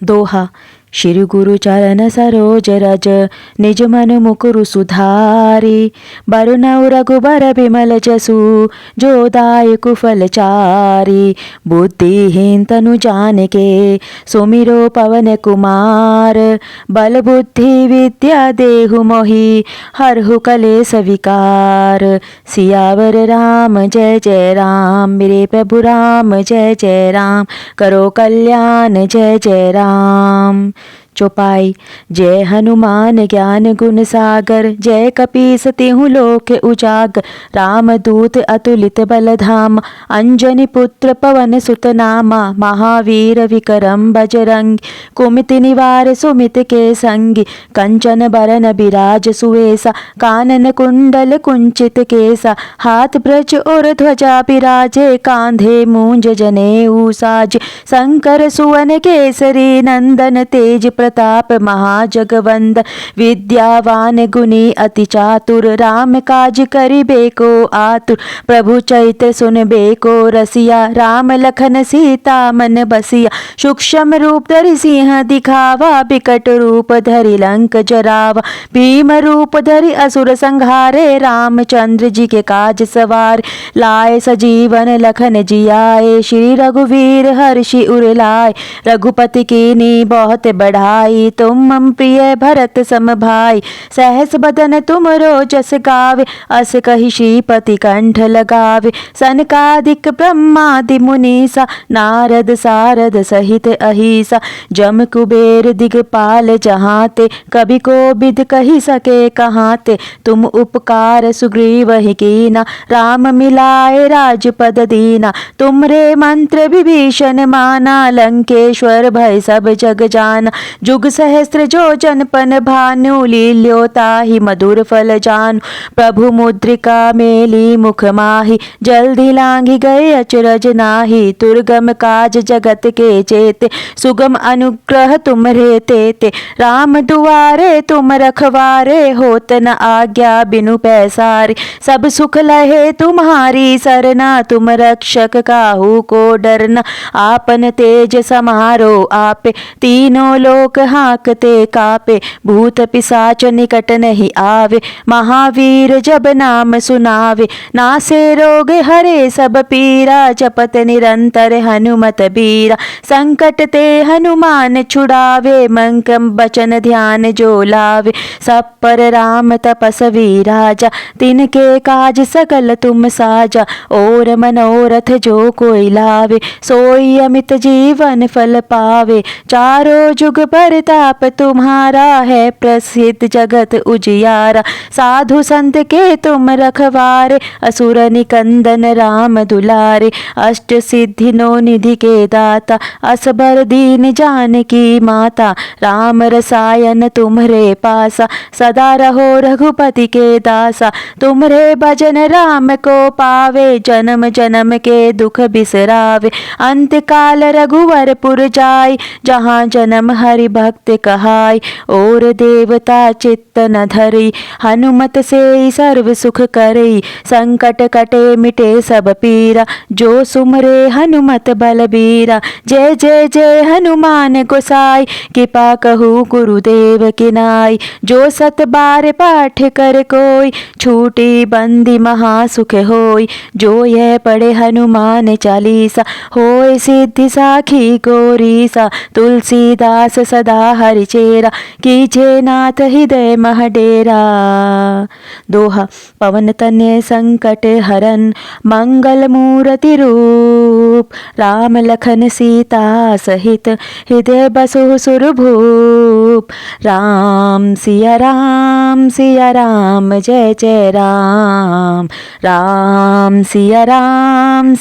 दोहा। श्री गुरु चरण सरोज रज, निज मन मुकुरु सुधारी। बरनउँ रघुबर बिमल जसु, जो दायकु फल चारि। बुद्धिहीन तनु जानिके, सुमिरो पवन कुमार। बल बुद्धि विद्या देहु मोहि, हरहु कलेस विकार। सियावर राम जय जय राम, मेरे प्रभु राम जय जय राम। करो कल्याण जय जय राम। चौपाई। जय हनुमान ज्ञान गुण सागर, जय कपीस तिहु लोक उजागर। राम दूत अतुलित बल धाम, अंजनी पुत्र पवन सुत नामा। महावीर विक्रम बजरंगी, कुमति निवार सुमित के संगी। कंचन बरन बिराज सुवेसा, कानन कुंडल कुंचित केसा। हाथ ब्रज और ध्वजा बिराजे, कांधे मूंज जनेऊ साजे। शंकर सुवन केसरी नंदन, तेज प्रताप महाजगवंदन। विद्यावान गुणी अति चातुर, राम काज करिबेको आतुर। प्रभु चरित्र सुनबेको रसिया, राम लखन सीता मन बसिया। सूक्ष्म रूप धरि सिंह दिखावा, बिकट रूप धरि लंक जरावा। भीम रूप धरि असुर संहारे, रामचंद्र जी के काज सवारे। लाए सजीवन लखन जियाए, श्री रघुवीर हर्षि उर लाए। रघुपति कीन्ही बहुत बढ़ाई, तुम मम प्रिय भरत सम भाई। सहस बदन तुमरो जस गावे, अस कहि श्रीपति कंठ लगावे। सनकादिक ब्रह्मादि मुनीसा, नारद सारद सहित अहिसा। जम कुबेर दिगपाल जहाते, कभी कोबिद कहि सके कहाते। तुम उपकार सुग्रीवहि कीना, राम मिलाए राजपद दीना। तुमरे मंत्र विभीषण माना, लंकेश्वर भय सब जग जाना। जुग सहस्त्र जो जन पन भानु, लील्यो ताहि मधुर फल जानु। प्रभु मुद्रिका मेली मुख माहि, जल्दी लांघि गए अचरज नाही। दुर्गम काज जगत के जेते, सुगम अनुग्रह तुम्हरे तेते। राम दुआरे तुम रखवारे, होत न आज्ञा बिनु पैसारे। सब सुख लहे तुम्हारी सरना, तुम रक्षक काहू को डरना। आपन तेज समारो आपे, तीनों लोक हाँकते कापे। भूत पिशाच निकट नहीं आवे, महावीर जब नाम सुनावे। नासे रोग हरे सब पीरा, जपत निरंतर हनुमत बीरा। संकट ते हनुमान छुड़ावे, मंकम बचन ध्यान जो लावे। सब पर राम तपस्वी राजा, तिनके काज सकल तुम साजा। और मनोरथ जो कोई लावे, सोई अमित जीवन फल पावे। चारों जुग परताप तुम्हारा है, प्रसिद्ध जगत उजियारा। साधु संत के तुम रखवारे, असुर निकंदन राम दुलारे। अष्ट सिद्धि नौ निधि के दाता, असबर दीन जानकी माता। राम रसायन तुम्हरे पासा, सदा रहो रघुपति के दासा। तुम्हरे भजन राम को पावे, जन्म जन्म के दुख बिसरावे। अंत काल रघुवर पुर जाय, जहाँ जन्म हरि भक्त कहाय। और देवता चित्त न धरि, हनुमत से सर्व सुख करई। संकट कटे मिटे सब पीरा, जो सुमरे हनुमत बलबीरा। जय जय जय हनुमान गोसाई, कृपा कहू गुरुदेव की नाई। जो सत बार पाठ कर कोई, छूटी बंदी महासुख होई। जो यह पढ़े हनुमान चालीसा, होय सिद्धि साखी गौरीसा। तुलसीदास सदा हरिचेरा, कीजे नाथ हृदय मह डेरा। दोहा। पवन तनय संकट हरन, मंगल मूर्ति रूप। राम लखन सीता सहित, हृदय बसु सुरभूप। राम सिया राम जय जय राम। राम सिया राम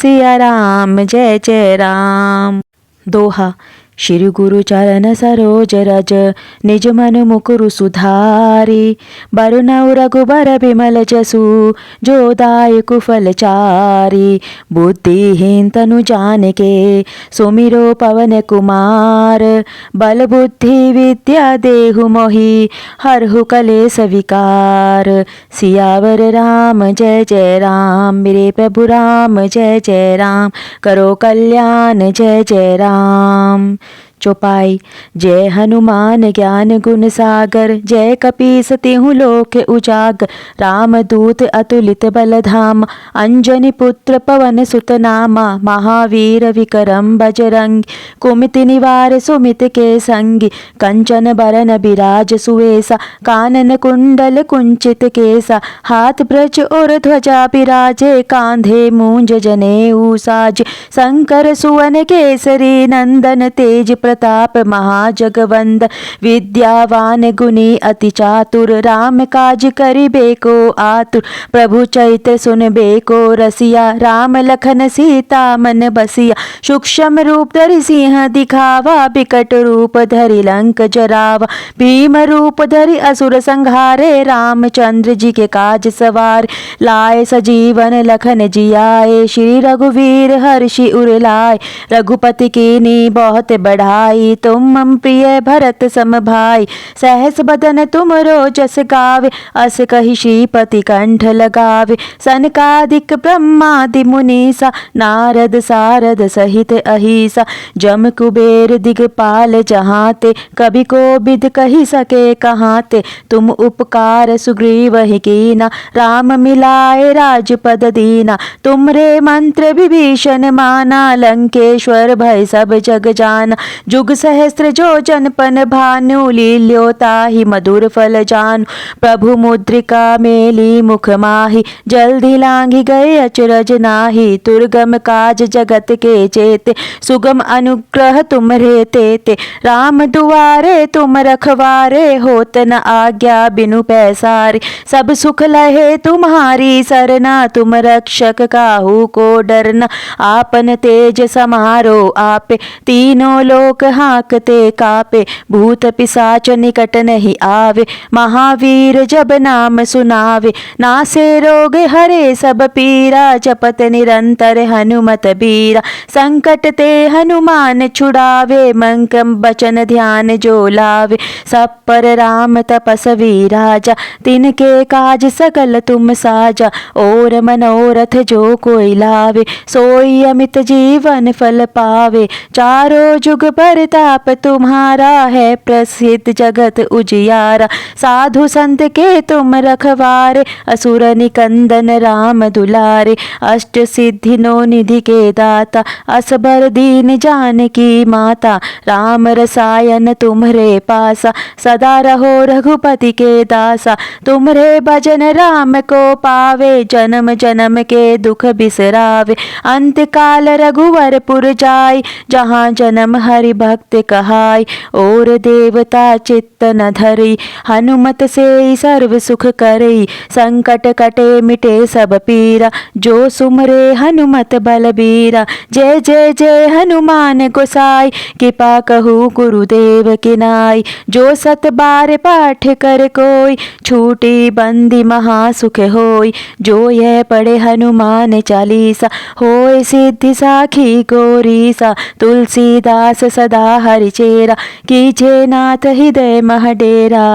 जय जय राम। दोहा। श्री गुरु चरण सरोज रज, निज मन मुकुरु सुधारी। बरनउँ रघुबर बिमल जसु, जो दायकु फल चारि। बुद्धिहीन तनु जानिके, सुमिरो पवन कुमार। बल बुद्धि विद्या देहु मोहि, हरहु कलेस विकार। सियावर राम जय जय राम, मेरे प्रभु राम जय जय राम। करो कल्याण जय जय राम। चौपाई। जय हनुमान ज्ञान गुण सागर, जय कपीस तिहु लोक उजागर। राम दूत अतुलित बल धाम, अंजनी पुत्र पवन सुत नामा। महावीर विक्रम बजरंगी, कुमति निवार सुमित के संगी। कंचन बरन बिराज सुवेसा, कानन कुंडल कुंचित केसा। हाथ ब्रज और ध्वजा बिराजे, कांधे मूंज जनेऊ साज। शंकर सुवन केसरी नंदन, तेज प्रताप महाजगवंद। विद्यावान गुणी अति चातुर, राम काज करिबे को आतुर। प्रभु चरित्र सुनबे को रसिया, राम लखन सीता मन बसिया। सूक्ष्म रूप धरि सिंह दिखावा, बिकट रूप धरि लंक जरावा। भीम रूप धरि असुर संहारे, रामचंद्र जी के काज सवार। लाए सजीवन लखन जियाए, श्री रघुवीर हर्षि उर लाए। रघुपति कीन्ही बहुत बढ़ाई, तुम मम प्रिय भरत सम भाई। सहस बदन तुमरो जस गावे, अस कहि श्रीपति कंठ लगावे। सनकादिक ब्रह्मादि मुनीसा, नारद सारद सहित अहिसा। जम कुबेर दिगपाल जहाते, कभी कोबिद कहि सके कहाते। तुम उपकार सुग्रीवहि कीना, राम मिलाए राजपद दीना। तुमरे मंत्र विभीषण माना, लंकेश्वर भय सब जग जाना। जुग सहस्त्र जो जन पन भानु, लील्यो ताहि मधुर फल जानु। प्रभु मुद्रिका मेली मुख माहि, जल्दी लांघि गए अचरज नाही। दुर्गम काज जगत के जेते, सुगम अनुग्रह तुम्हरे तेते। राम दुआरे तुम रखवारे, होत न आज्ञा बिनु पैसारे। सब सुख लहे तुम्हारी सरना, तुम रक्षक काहू को डरना। आपन तेज समारो आपे, तीनों लोक हाँकते कापे। भूत पिशाच निकट नहीं आवे, महावीर जब नाम सुनावे। नासे रोग हरे सब पीरा, जपत निरंतर हनुमत बीरा। संकट ते हनुमान छुड़ावे, मंकम बचन ध्यान जो लावे। सब पर राम तपस्वी राजा, तिनके काज सकल तुम साजा। और मनोरथ जो कोई लावे, सोई अमित जीवन फल पावे। चारों जुग परताप तुम्हारा, है प्रसिद्ध जगत उजियारा। साधु संत के तुम रखवारे, असुर निकंदन राम दुलारे। अष्ट सिद्धि नो निधि के दाता, असबर दीन जानकी माता। राम रसायन तुम्हरे पासा, सदा रहो रघुपति के दासा। तुम्हरे भजन राम को पावे, जन्म जन्म के दुख बिसरावे। अंत काल रघुवर पुर जाय, जहाँ जन्म हरि भक्त कहाय। और देवता चित्त न धरि, हनुमत से सर्व सुख करई। संकट कटे मिटे सब पीरा, जो सुमरे हनुमत बलबीरा। जय जय जय हनुमान गोसाई, कृपा कहू गुरुदेव की नाई। जो सत बार पाठ कर कोई, छूटी बंदी महासुख होय। जो यह पढ़े हनुमान चालीसा, होय सिद्धि साखी गौरीसा। तुलसीदास सदा हरिचेरा, कीजे नाथ हृदय मह डेरा।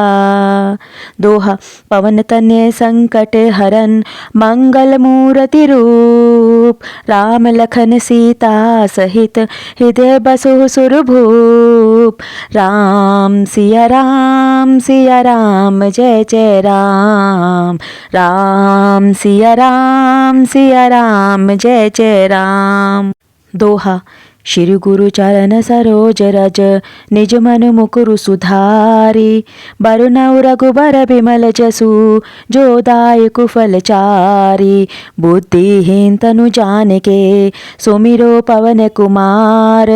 दोहा। पवन तनय संकट हरन, मंगल मूर्ति रूप। राम लखन सीता सहित, हृदय बसु सुरभूप। राम सिया राम जय जय राम। राम सिया राम जय जय राम। दोहा। श्री गुरु चरण सरोज रज, निज मन मुकुरु सुधारी। बरनउँ रघुबर बिमल जसु, जो दायकु फल चारि। बुद्धिहीन तनु जानिके, सुमिरो पवन कुमार।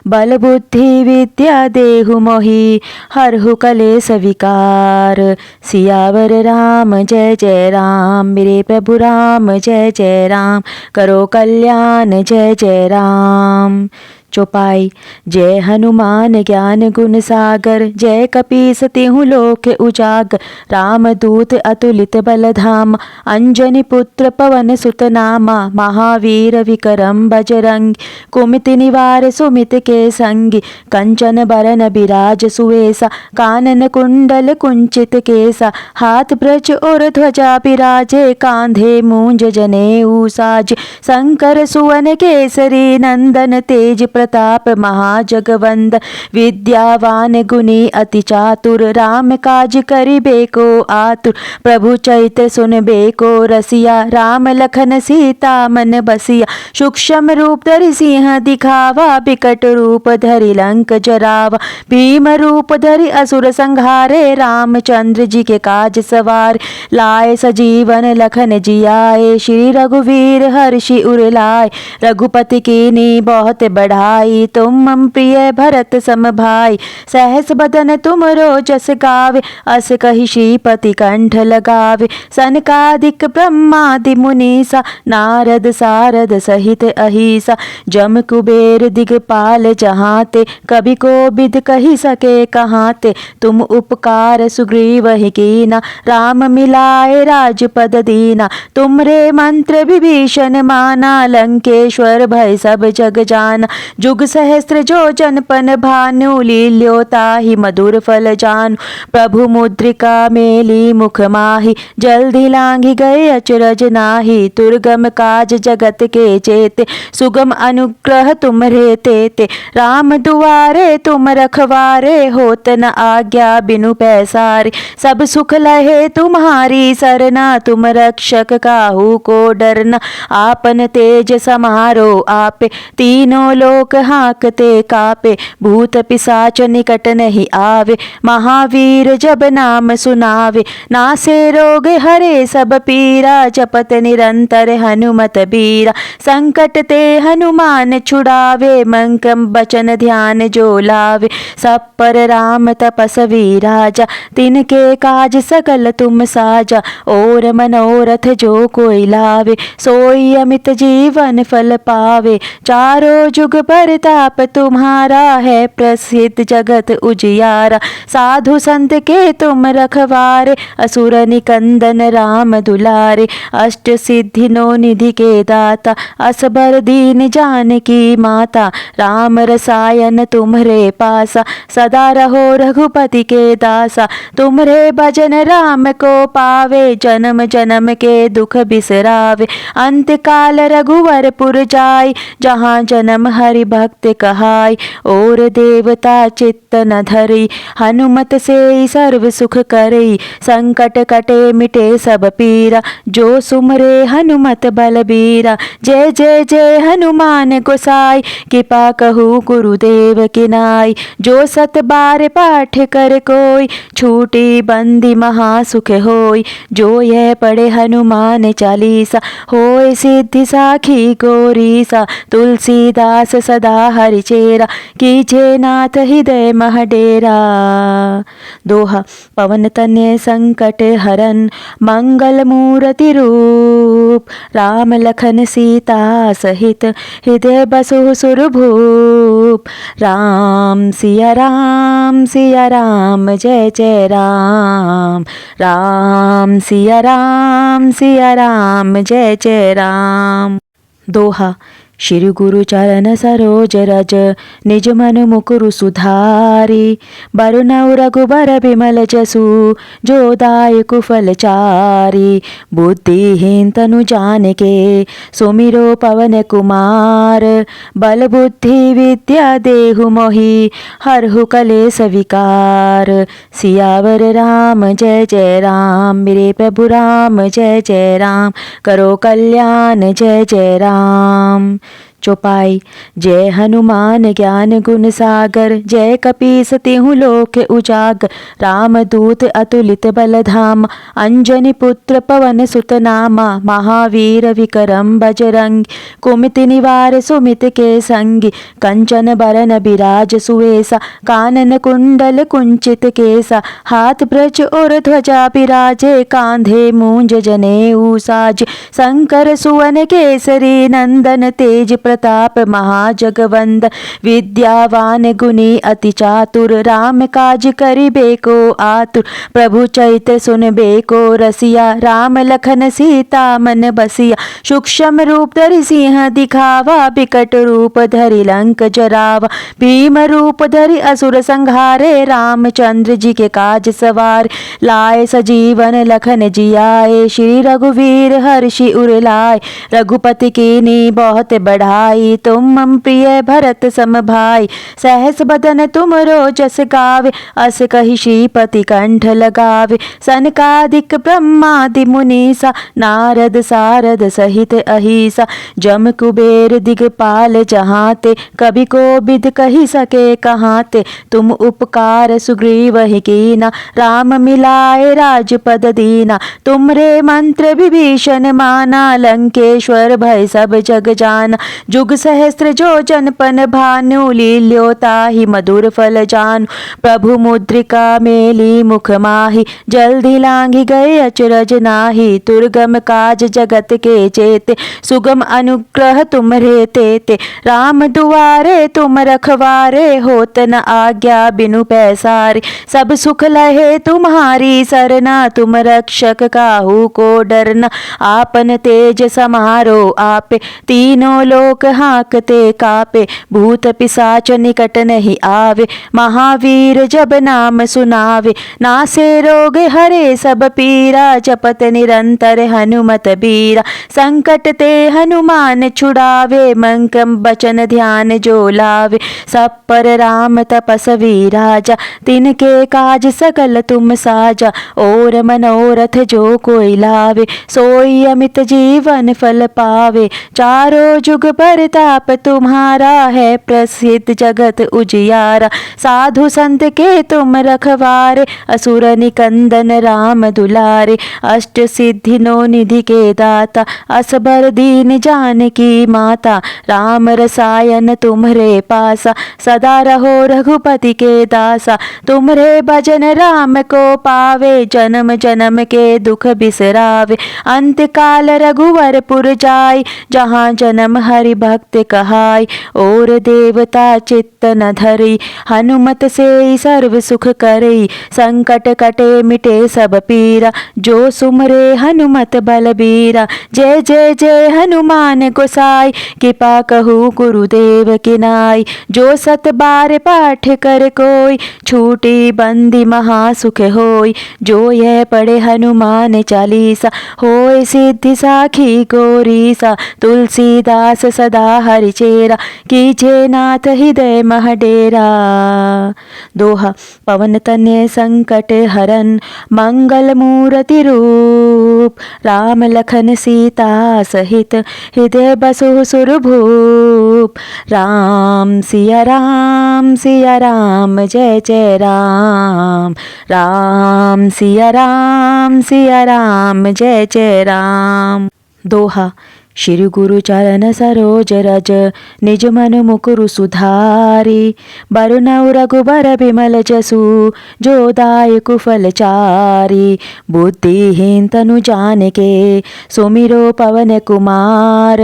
बल बुद्धि विद्या देहु मोहि, हरहु कलेस विकार। सियावर राम जय जय राम, मेरे प्रभु राम जय जय राम। करो कल्याण जय जय राम। चौपाई। जय हनुमान ज्ञान गुण सागर, जय कपीस तिहु लोक उजागर। राम दूत अतुलित बल धाम, अंजनी पुत्र पवन सुत नामा। महावीर विक्रम बजरंगी, कुमति निवार सुमित के संगी। कंचन बरन बिराज सुवेसा, कानन कुंडल कुंचित केसा। हाथ ब्रज और ध्वजा बिराजे, कांधे मूंज जनेऊ साज। शंकर सुवन केसरी नंदन, तेज प्रताप महाजगवंद विद्यावान गुणी अति चातुर राम काज करिबे को आतुर प्रभु चैत सुनबे को रसिया राम लखन सीता मन बसिया सूक्ष्म रूप धरि सिंह दिखावा बिकट रूप धरि लंक जरावा भीम रूप धरि असुर संहारे रामचंद्र जी के काज सवार लाए सजीवन लखन जियाए श्री रघुवीर हर्षि उर लाए रघुपति कीनी बहुत बढ़ाई तुम मम प्रिय भरत सम भाई सहस बदन तुम जस गावे अस कहि श्रीपति कंठ लगावे सनकादिक ब्रह्मादि मुनीसा नारद सारद सहित अहिसा जम कुबेर दिगपाल जहाते कभी को बिद कही सके कहाते तुम उपकार सुग्रीव ही कीना राम मिलाए राजपद दीना तुमरे मंत्र विभीषण माना लंकेश्वर भय सब जग जाना जुग सहस्त्र जो जनपन भानु लील्यो ताहि मधुर फल जानु प्रभु मुद्रिका मेली मुख माही जल्दी लांघी गए अचरज नाही दुर्गम काज जगत के चेते सुगम अनुग्रह तुमरे तेते राम दुआरे तुम रखवारे होत न आज्ञा बिनु पैसारे सब सुख लहे तुम्हारी सरना तुम रक्षक काहू को डरना आपन तेज समारो आपे तीनों लोक हाँकते कापे भूत पिशाच निकट नहीं आवे महावीर जब नाम सुनावे नासे रोग हरे सब पीरा जपत निरंतर हनुमत बीरा संकट ते हनुमान छुड़ावे मंकम बचन ध्यान जो लावे सब पर राम तपस्वी राजा तिनके काज सकल तुम साजा और मनोरथ जो कोई लावे सोई अमित जीवन फल पावे चारों जुग परताप तुम्हारा है प्रसिद्ध जगत उजियारा साधु संत के तुम रखवारे असुर निकंदन राम दुलारे अष्ट सिद्धि नो निधि के दाता असबर दीन जानकी माता राम रसायन तुम्हरे पासा सदा रहो रघुपति के दासा तुम्हरे भजन राम को पावे जन्म जन्म के दुख बिसरावे अंत काल रघुवर पुर जाय जहाँ जन्म हरि भक्त कहाय और देवता चित्त न धरी हनुमत से सर्व सुख करई संकट कटे मिटे सब पीरा जो सुमरे हनुमत बलबीरा जय जय जय हनुमान गोसाई कृपा कहू गुरुदेव की नाई जो सत बार पाठ कर कोई छूटी बंदी महासुख होय जो यह पढ़े हनुमान चालीसा होय सिद्धि साखी गौरीसा तुलसीदास सदा हरिचेरा कीजे नाथ हृदय मह डेरा। दोहा पवन तनय संकट हरन मंगल मूर्ति रूप राम लखन सीता सहित हृदय बसु सुरभूप राम सिया राम जय जय राम राम सिया राम जय जय राम। दोहा श्री गुरु चरण सरोज रज निज मन मुकुरु सुधारी बरुनउ रघुबर बिमल जसु जो दायकु फल चारी बुद्धिहीन तनु जानिके सुमिरो पवन कुमार बल बुद्धि विद्या देहु मोहि हरहु कलेस विकार सियावर राम जय जय राम मेरे प्रभु राम जय जय राम करो कल्याण जय जय राम। चौपाई जय हनुमान ज्ञान गुण सागर जय कपीस तिहु लोक उजागर राम दूत अतुलित बल धाम अंजनी पुत्र पवन सुत नामा महावीर विक्रम बजरंगी कुमिति निवार सुमित के संगी कंचन बरन बिराज सुवेसा कानन कुंडल कुंचित केसा हाथ ब्रज और ध्वजा बिराजे कांधे मूंज जनेऊ साज शंकर सुवन केसरी नंदन तेज प्रताप महाजगवंद विद्यावान गुणी अति चातुर राम काज करिबे को आतुर प्रभु चैत सुनबे को रसिया राम लखन सीता मन बसिया सूक्ष्म रूप धरि सिंह दिखावा बिकट रूप धरि लंक जरावा भीम रूप धरि असुर संहारे रामचंद्र जी के काज सवार लाए सजीवन लखन जियाए श्री रघुवीर हर्षि उर लाए रघुपति कीनी बहुत बढ़ा बढ़ाई, तुम मम प्रिय भरत सम भाई। सहस बदन तुमरो जस गावे, अस कहि श्रीपति कंठ लगावे। सनकादिक ब्रह्मादि मुनीसा, नारद सारद सहित अहिसा। जम कुबेर दिगपाल जहाते, कभी को बिद कही सके कहाते। तुम उपकार सुग्रीव ही कीना, राम मिलाए राजपद दीना। तुमरे मंत्र विभीषण माना, लंकेश्वर भय सब जग जाना। जुग सहस्त्र जो जन पन भानु, लील्यो ताहि मधुर फल जानु। प्रभु मुद्रिका मेली मुख माहि, जल्दी लांघि गए अचरज नाही। दुर्गम काज जगत के जेते, सुगम अनुग्रह तुम्हरे तेते। राम दुआरे तुम रखवारे, होत न आज्ञा बिनु पैसारे। सब सुख लहे तुम्हारी सरना, तुम रक्षक काहू को डरना। आपन तेज समारो आपे, तीनों लोक हाँकते कापे। भूत पिशाच निकट नहीं आवे, महावीर जब नाम सुनावे। नासे रोग हरे सब पीरा, जपत निरंतर हनुमत बीरा। संकट ते हनुमान छुड़ावे, मंकम बचन ध्यान जो लावे। सब पर राम तपस्वी राजा, तिनके काज सकल तुम साजा। और मनोरथ जो कोई लावे, सोई अमित जीवन फल पावे। चारों जुग परताप तुम्हारा है, प्रसिद्ध जगत उजियारा। साधु संत के तुम रखवारे, असुर निकंदन राम दुलारे। अष्ट सिद्धि नौ निधि के दाता, असबर दीन जानकी माता। राम रसायन तुम्हरे पासा, सदा रहो रघुपति के दासा। तुम्हरे भजन राम को पावे, जन्म जन्म के दुख बिसरावे। अंत काल रघुवर पुर जाय, जहाँ जन्म हरि भक्त कहाय। और देवता चित्त न धरी, हनुमत से सर्व सुख करई। संकट कटे मिटे सब पीरा, जो सुमरे हनुमत बलबीरा। जय जय जय हनुमान गोसाई, कृपा कहू गुरुदेव की नाई। जो सत बार पाठ कर कोई, छूटी बंदी महासुख होय। जो यह पढ़े हनुमान चालीसा, होय सिद्धि साखी गौरीसा। तुलसीदास सदा हरिचेरा, कीजे नाथ हृदय मह डेरा। दोहा। पवन तनय संकट हरन, मंगल मूर्ति रूप। राम लखन सीता सहित, हृदय बसु सुरभूप। राम सिया राम जय जय राम। राम सिया राम जय जय राम। दोहा। श्री गुरु चरण सरोज रज, निज मन मुकुरु सुधारी। बरनउँ रघुबर बिमल जसु, जो दायकु फल चारि। बुद्धिहीन तनु जानिके, सुमिरो पवन कुमार।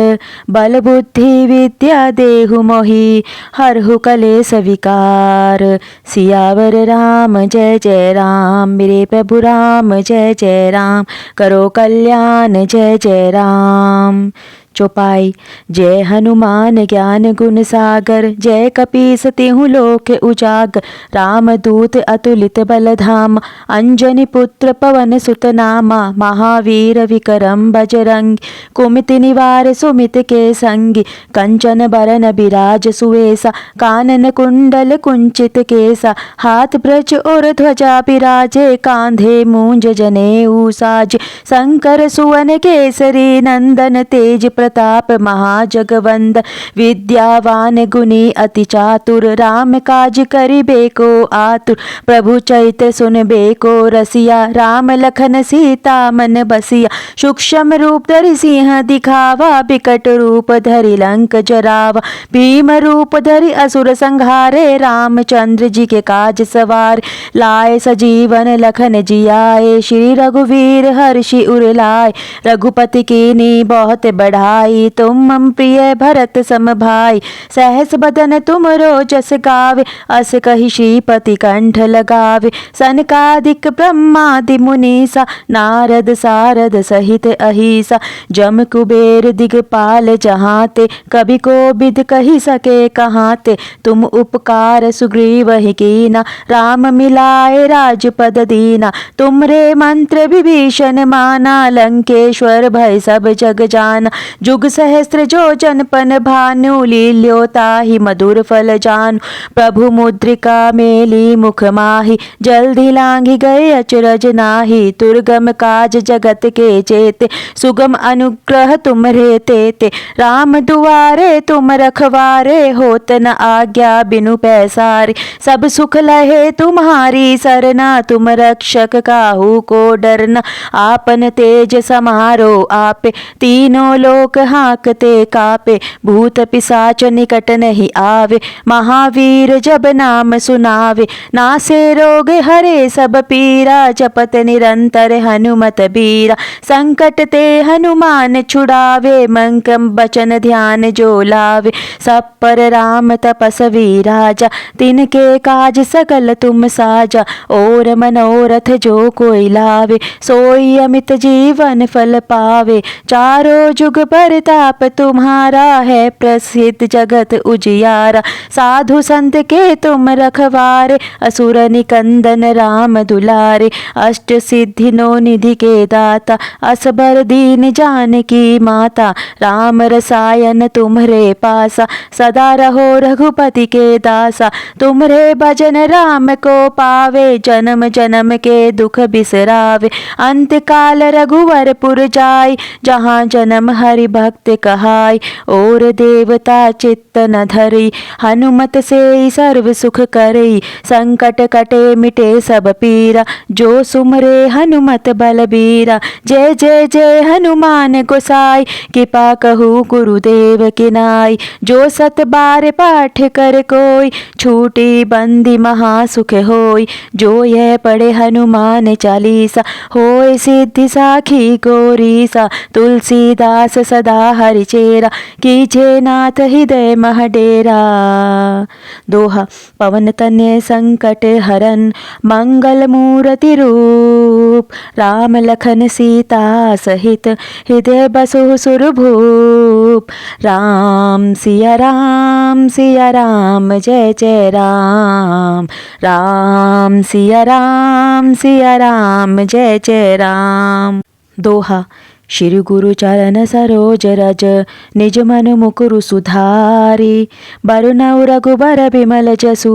बल बुद्धि विद्या देहु मोहि, हरहु कलेस विकार। सियावर राम जय जय राम, मेरे प्रभु राम जय जय राम। करो कल्याण जय जय राम। चौपाई। जय हनुमान ज्ञान गुण सागर, जय कपीस तिहु लोक उजागर। राम दूत अतुलित बल धाम, अंजनी पुत्र पवन सुत नामा। महावीर विक्रम बजरंगी, कुमति निवार सुमित के संगी। कंचन बरन बिराज सुवेसा, कानन कुंडल कुंचित केसा। हाथ ब्रज और ध्वजा बिराजे, कांधे मूंज जनेऊ साज। शंकर सुवन केसरी नंदन, तेज प्रताप महाजगवंद। विद्यावान गुणी अति चातुर, राम काज करिबे को आतुर। प्रभु चरित्र सुनबे को रसिया, राम लखन सीता मन बसिया। सूक्ष्म रूप धरि सिंह दिखावा, बिकट रूप धरि लंक जरावा। भीम रूप धरि असुर संहारे, रामचंद्र जी के काज सवार। लाए सजीवन लखन जियाए, श्री रघुवीर हर्षि उर लाए। रघुपति कीनी बहुत बढ़ाई, तुम मम प्रिय भरत सम भाई। सहस बदन तुमरो जस गावे, अस कहि श्रीपति कंठ लगावे। सनकादिक ब्रह्मादि मुनीसा, नारद सारद सहित अहिसा। जम कुबेर दिगपाल जहाते, कभी को बिद कही सके कहाते। तुम उपकार सुग्रीव ही कीना, राम मिलाए राजपद दीना। तुमरे मंत्र विभीषण माना, लंकेश्वर भय सब जग जाना। जुग सहस्त्र जो जनपन भानु लील्यो ताहि मधुर फल जानु। प्रभु मुद्रिका मेली मुख माही जल्दी लांघी गए अचरज नाही। दुर्गम काज जगत के चेते सुगम अनुग्रह तुम्हरे तेते। राम दुआरे तुम रखवारे होत न आज्ञा बिनु पैसारे। सब सुख लहे तुम्हारी सरना तुम रक्षक काहू को डरना। आपन तेज समारो आपे तीनों लोक हाँकते कापे। भूत पिशाच निकट नहीं आवे महावीर जब नाम सुनावे। नासे रोग हरे सब पीरा जपत निरंतर हनुमत बीरा। संकट ते हनुमान छुड़ावे मंकम बचन ध्यान जो लावे। सब पर राम तपस्वी राजा तिनके काज सकल तुम साजा। और मनोरथ जो कोई लावे सोई अमित जीवन फल पावे। चारों जुग परताप तुम्हारा है प्रसिद्ध जगत उजियारा। साधु संत के तुम रखवारे असुर निकंदन राम दुलारे। अष्ट सिद्धि नो निधि के दाता असबर दीन जानकी माता। राम रसायन तुम्हरे पासा सदा रहो रघुपति के दासा। तुम्हरे भजन राम को पावे जन्म जन्म के दुख बिसरावे। अंत काल रघुवर पुर जाय जहाँ जन्म हरि भक्त कहाय। और देवता चित्त न धरी हनुमत से सर्व सुख करई। संकट कटे मिटे सब पीरा जो सुमरे हनुमत बलबीरा। जय जय जय हनुमान गोसाई कृपा कहू गुरुदेव की नाई। जो सत बार पाठ कर कोई छूटी बंदी महासुख होय। जो यह पढ़े हनुमान चालीसा होय सिद्धि साखी गौरीसा। तुलसीदास सदा हरिचेरा कीजे नाथ हृदय मह डेरा। दोहा पवन तनय संकट हरन मंगल मूर्ति रूप। राम लखन सीता सहित हृदय बसु सुरभूप। राम सिया राम जय जय राम। राम सिया राम जय जय राम। दोहा श्री गुरु चरण सरोज रज निज मन मुकुरु सुधारी। बरनउँ रघुबर बिमल जसु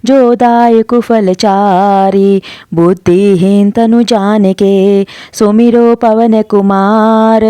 जो दायक फल चारी। बुद्धिहीन तनु जानिके सुमिरो पवन कुमार।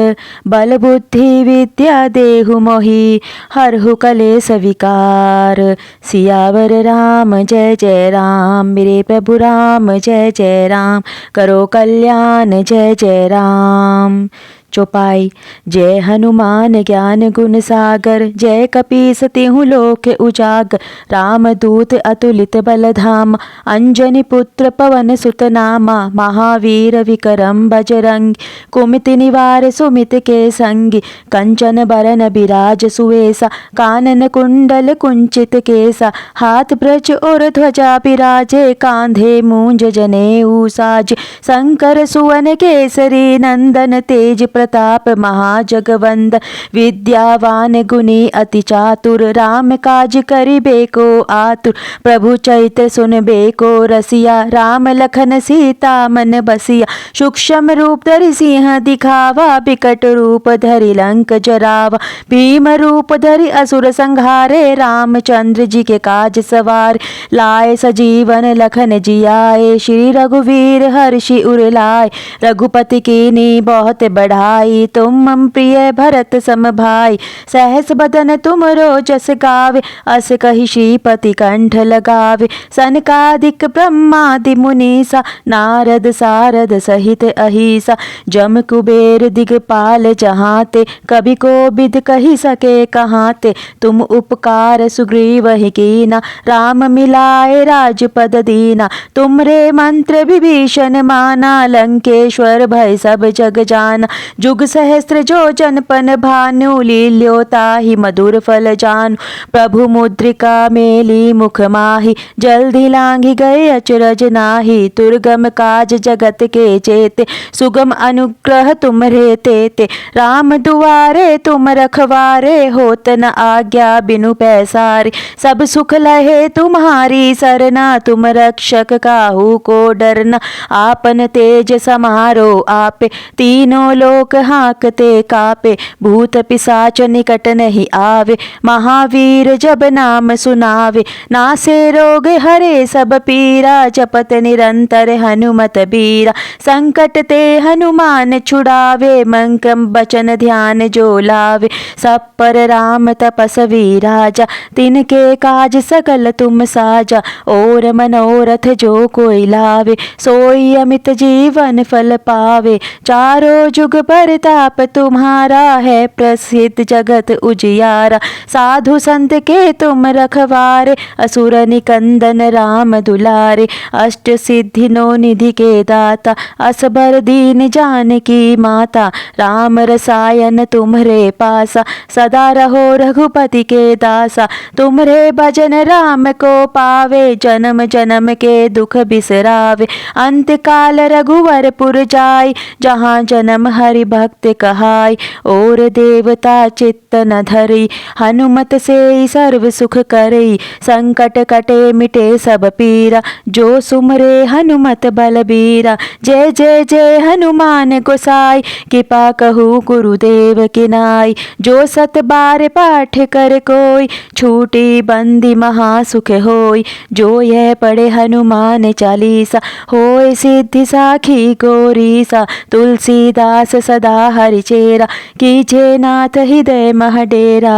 बल बुद्धि विद्या देहु मोहि हरहु कलेस विकार। सियावर राम जय जय राम मेरे प्रभु राम जय जय राम। करो कल्याण जय जय राम। चौपाई जय हनुमान ज्ञान गुण सागर। जय कपीस तिहु लोक उजागर। राम दूत अतुलित बल धामा। अंजनी पुत्र पवन सुत नामा। महावीर विक्रम बजरंगी। कुमिति निवार सुमित के संगी। कंचन बरन बिराज सुवेसा। कानन कुंडल कुंचित केसा। हाथ ब्रज और ध्वजा बिराजे। कांधे मूंज जनेऊ साज। शंकर सुवन केसरी नंदन तेज प्रताप महाजगवंदन। विद्यावान गुणी अति चातुर। राम काज करिबे को आतुर। प्रभु चरित्र सुनबे को रसिया। राम लखन सीता मन बसिया। सूक्ष्म रूप धरि सिंह दिखावा। बिकट रूप धरि लंक जरावा। भीम रूप धरि असुर संहारे। रामचंद्र जी के काज सवार। लाए सजीवन लखन जियाए। श्री रघुवीर हर्षि उर लाए। रघुपति कीन्ही बहुत बढ़ाई। तुम मम प्रिय भरत सम भाई। सहस बदन तुमरो जस गावे। अस कहि श्रीपति कंठ लगावे। सनकादिक ब्रह्मादि मुनीसा। नारद सारद सहित अहिसा। जम कुबेर दिगपाल जहाते। कभी कोबिद कहि सके कहाते। तुम उपकार सुग्रीवहि कीना। राम मिलाए राजपद दीना। तुमरे मंत्र विभीषण माना। लंकेश्वर भय सब जग जाना। जुग सहस्त्र जो जनपन भानु लील्यो ताहि मधुर फल जानु। प्रभु मुद्रिका मेली मुख माही जल्दी लांघी गए अचरज नाही। दुर्गम काज जगत के चेते सुगम अनुग्रह तुम्हरे तेते। राम दुआरे तुम रखवारे होत न आज्ञा बिनु पैसारे। सब सुख लहे तुम्हारी सरना तुम रक्षक काहू को डरना। आपन तेज समारो आपे तीनों लोक लोक हाँकते कापे, भूत पिशाच निकट नहीं आवे, महावीर जब नाम सुनावे, नासे रोग हरे सब पीरा, जपत निरंतर हनुमत बीरा, संकट ते हनुमान छुड़ावे, मंकम बचन ध्यान जो लावे, सब पर राम तपस्वी राजा, तिनके काज सकल तुम साजा, और मनोरथ जो कोई लावे, सोई अमित जीवन फल पावे, चारों जुग परताप तुम्हारा है, प्रसिद्ध जगत उजियारा, साधु संत के तुम रखवारे, असुर निकंदन राम दुलारे, अष्ट सिद्धि नौ निधि के दाता, असबर दीन जानकी माता, राम रसायन तुम्हरे पासा, सदा रहो रघुपति के दासा, तुम्हरे भजन राम को पावे, जन्म जन्म के दुख बिसरावे, अंत काल रघुवर पुर जाय, जहाँ जन्म हरि भक्त कहाय, और देवता चित्त न धरई, हनुमत से सर्व सुख करई, संकट कटे मिटे सब पीरा, जो सुमरे हनुमत बलबीरा, जय जय जय हनुमान गोसाई, कृपा कहू गुरुदेव की नाई, जो सत बार पाठ कर कोई, छूटी बंदी महासुख होय, जो यह पढ़े हनुमान चालीसा, होय सिद्धि साखी गौरीसा, तुलसीदास सदा हरिचेरा, कीजे नाथ हृदय मह डेरा।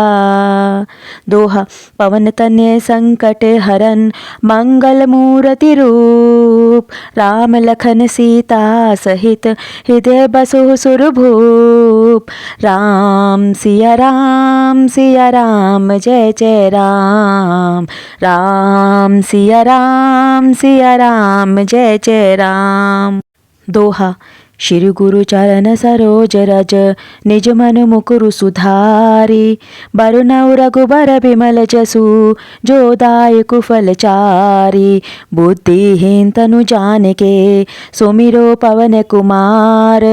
दोहा। पवन तनय संकट हरन, मंगल मूर्ति रूप, राम लखन सीता सहित, हृदय बसु सुरभूप, राम सिया राम जय जय राम, राम सिया राम जय जय राम। दोहा। श्री गुरु चरण सरोज रज, निज मन मुकुरु सुधारी, बरनउँ रघुबर बिमल जसु, जो दायकु फल चारि, बुद्धिहीन तनु जानिके, सुमिरो पवन कुमार,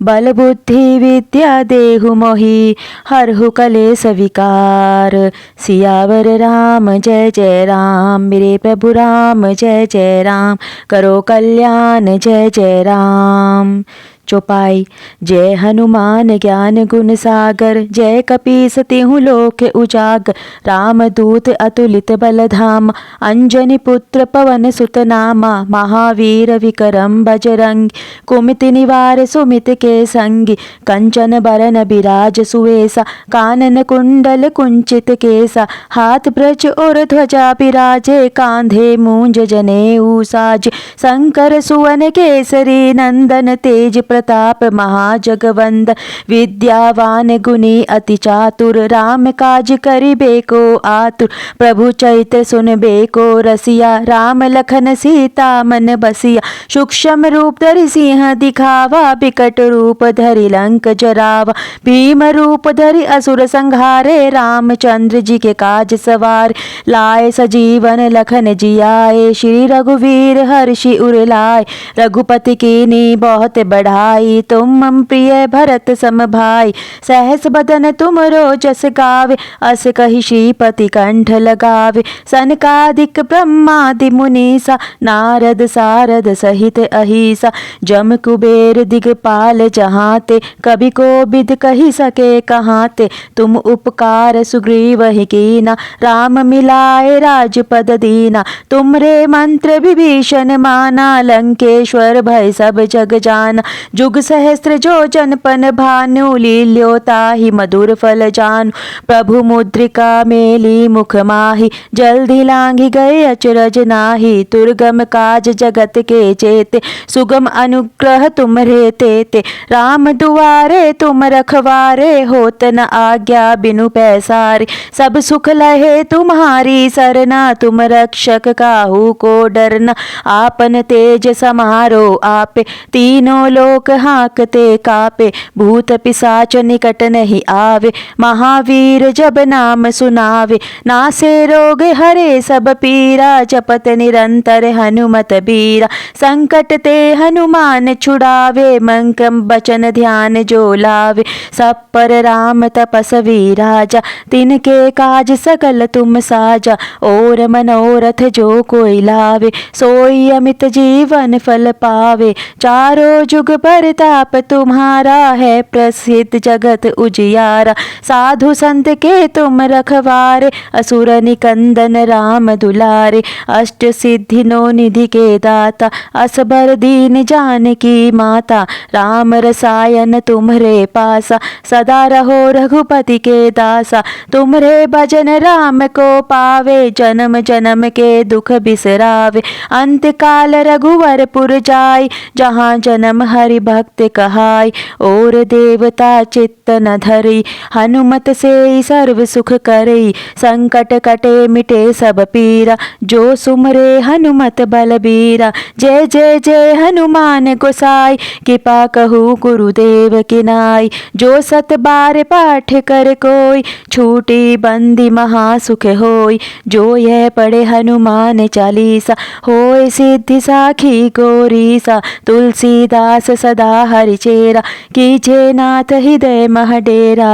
बल बुद्धि विद्या देहु मोहि, हरहु कलेस विकार, सियावर राम जय जय राम, मेरे प्रभु राम जय जय राम, करो कल्याण जय जय राम। चौपाई। जय हनुमान ज्ञान गुण सागर, जय कपीस तिहु लोक उजागर, राम दूत अतुलित बल धाम, अंजनी पुत्र पवन सुत नामा, महावीर विक्रम बजरंगी, कुमिति निवार सुमित के संगी, कंचन बरन बिराज सुवेसा, कानन कुंडल कुंचित केसा, हाथ ब्रज और ध्वजा बिराजे, कांधे मूंज जनेऊ साज, शंकर सुवन केसरी नंदन, तेज प्रताप महाजगवंदन, विद्यावान गुणी अति चातुर, राम काज करिबे को आतुर, प्रभु चरित्र सुनबे को रसिया, राम लखन सीता मन बसिया, सूक्ष्म रूप धरि सिंह दिखावा, बिकट रूप धरि लंक जरावा, भीम रूप धरि असुर संहारे, रामचंद्र जी के काज सवार, लाए सजीवन लखन जियाए, श्री रघुवीर हर्षि उर लाए, रघुपति कीन्ही बहुत बढ़ाई, तुम मम प्रिय भरत सम भाई, सहस बदन तुमरो जस गावे, अस कहि श्रीपति कंठ लगावे, सनकादिक ब्रह्मादि मुनीसा, नारद सारद सहित अहिसा, जम कुबेर दिगपाल जहाते, कभी कोबिद कहि सके कहाते, तुम उपकार सुग्रीव ही कीना, राम मिलाए राजपद दीना, तुमरे मंत्र विभीषण माना, लंकेश्वर भय सब जग जाना, जुग सहस्त्र जो जन पन भानु, लील्यो ताहि मधुर फल जानु, प्रभु मुद्रिका मेली मुख माहि, जल्दी लांघि गए अचरज नाही, दुर्गम काज जगत के जेते, सुगम अनुग्रह तुम्हरे तेते, राम दुआरे तुम रखवारे, होत न आज्ञा बिनु पैसारे, सब सुख लहे तुम्हारी सरना, तुम रक्षक काहू को डरना, आपन तेज समारो आपे, तीनों लोक हाँकते कापे, भूत पिशाच निकट नहीं आवे, महावीर जब नाम सुनावे, नासे रोग हरे सब पीरा, जपत निरंतर हनुमत बीरा, संकट ते हनुमान छुड़ावे, मंकम बचन ध्यान जो लावे, सब पर राम तपस्वी राजा, तिनके काज सकल तुम साजा, और मनोरथ जो कोई लावे, सोई अमित जीवन फल पावे, चारों जुग परताप तुम्हारा है प्रसिद्ध जगत उजियारा। साधु संत के तुम रखवारे असुर निकंदन राम दुलारे। अष्ट सिद्धि नौ निधि के दाता असबर दीन जानकी माता। राम रसायन तुम्हरे पासा सदा रहो रघुपति के दासा। तुम्हरे भजन राम को पावे जन्म जन्म के दुख बिसरावे। अंत काल रघुवर पुर जाय जहाँ जन्म हरि भक्त कहाय। और देवता चित्त न धरई हनुमत से सर्व सुख करई। संकट कटे मिटे सब पीरा जो सुमरे हनुमत बलबीरा। जय जय जय हनुमान गोसाई कृपा कहू गुरुदेव की नाई। जो सत बार पाठ कर कोई छूटी बंदी महासुख होय। जो यह पढ़े हनुमान चालीसा होय सिद्धि साखी गौरीसा। तुलसीदास सदा हरिचेरा कीजे नाथ हृदय मह डेरा।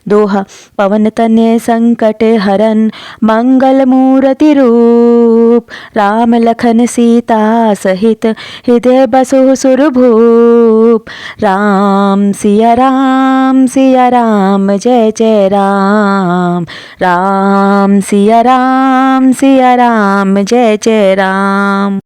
दोहा पवन तनय संकट हरन मंगल मूर्ति रूप। राम लखन सीता सहित हृदय बसु सुरभूप। राम सिया राम जय जय राम। राम सिया राम जय जय राम।